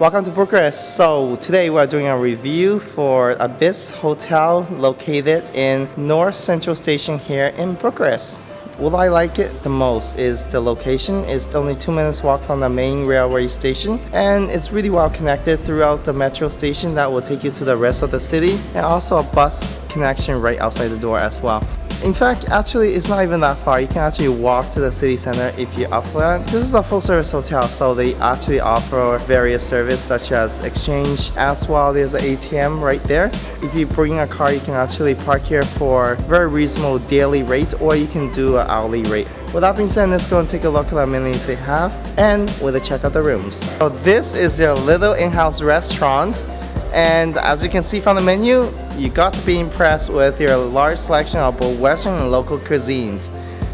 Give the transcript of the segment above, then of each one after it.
Welcome to Bucharest. So today we're doing a review for Ibis Hotel located in North Central Station here in Bucharest. What I like it the most is the location. It's only 2 minutes walk from the main railway station, and it's really well connected throughout the metro station that will take you to the rest of the city, and also a bus connection right outside the door as well. In fact, actually, it's not even that far. You can actually walk to the city center if you're up for that. This is a full-service hotel, so they actually offer various services such as exchange, as well. There's an ATM right there. If you bring a car, you can actually park here for very reasonable daily rate, or you can do an hourly rate. With that being said, let's go and take a look at the amenities they have, and we'll check out the rooms. So this is their little in-house restaurant. And as you can see from the menu, you got to be impressed with your large selection of both Western and local cuisines.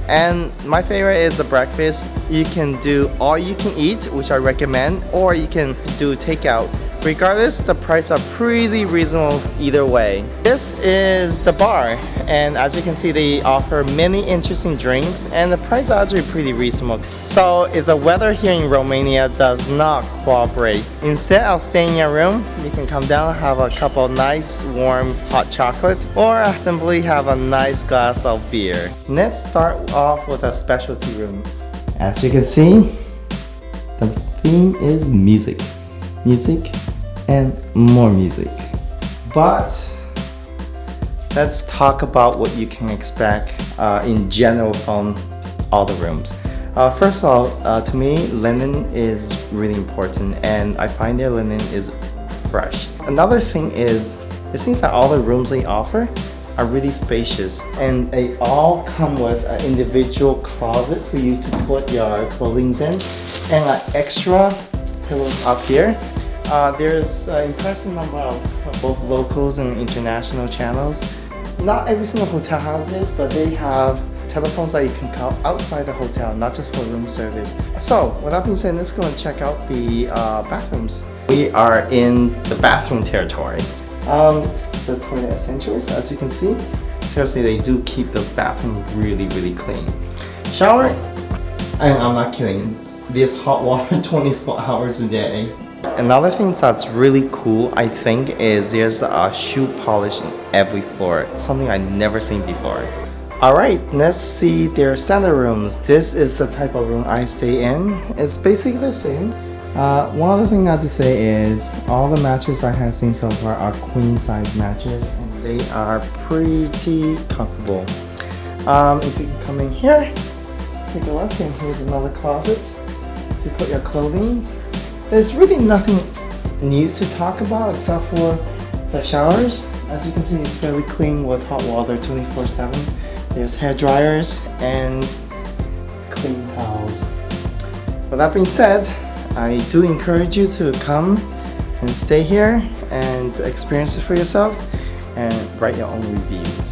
And my favorite is the breakfast. You can do all you can eat, which I recommend, or you can do takeout. Regardless, the prices are pretty reasonable either way. This is the bar, and as you can see, they offer many interesting drinks, and the price are actually pretty reasonable. So if the weather here in Romania does not cooperate, instead of staying in your room, you can come down, have a cup of nice warm hot chocolate, or simply have a nice glass of beer. Let's start off with a specialty room. As you can see, the theme is music. Music and more music. But let's talk about what you can expect in general from all the rooms. First of all, to me, linen is really important, and I find their linen is fresh. Another thing is, it seems that all the rooms they offer are really spacious, and they all come with an individual closet for you to put your clothing in, and an extra pillows up here. There's an impressive number of both locals and international channels. Not every single hotel has this, but they have telephones that you can call outside the hotel, not just for room service. So, with that being said, let's go and check out the bathrooms. We are in the bathroom territory. The toilet essentials, as you can see. Seriously, they do keep the bathroom really clean. Shower, and I'm not kidding, there's hot water 24 hours a day. Another thing that's really cool, I think, is there's a shoe polish in every floor. It's something I've never seen before. Alright, let's see their standard rooms. This is the type of room I stay in. It's basically the same. One other thing I have to say is all the mattresses I have seen so far are queen size mattresses, and they are pretty comfortable. If you can come in here, take a look, and here's another closet to put your clothing. There's really nothing new to talk about except for the showers. As you can see, it's very clean with hot water 24/7. There's hair dryers and clean towels. With that being said, I do encourage you to come and stay here and experience it for yourself and write your own reviews.